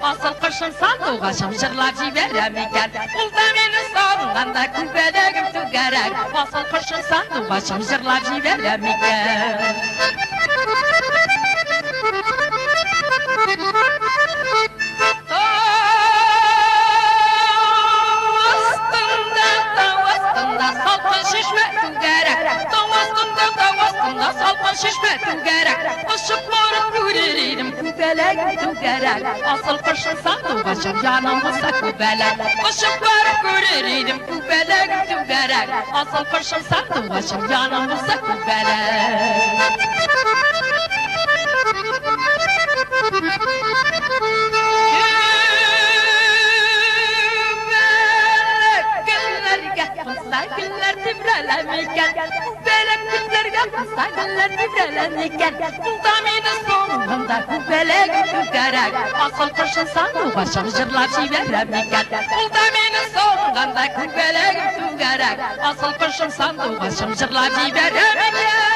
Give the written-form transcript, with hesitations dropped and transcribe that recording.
Asıl kışın sandığa şamşırlar ciberem iken Bulda beni sonunda küpelegim tügerek Asıl kışın sandığa şamşırlar ciberem iken Salkın şişme tügerek Davastında salkın şişme tügerek Işık varıp görürüm küpelegim tügerek Asıl kışın sandığa şam yanımızda küpeleg Işık varıp görürüm küpelegim tügerek Asıl kışın sandığa şam yanımızda küpeleg Güller tibrelemiken Kubelek günlerge güller tibrelemiken Daminin sonunda kubelek tügerek Asıl kışın sandığa şamşırlar civeremiken Daminin sonunda kubelek tügerek Asıl kışın sandığa şamşırlar civeremiken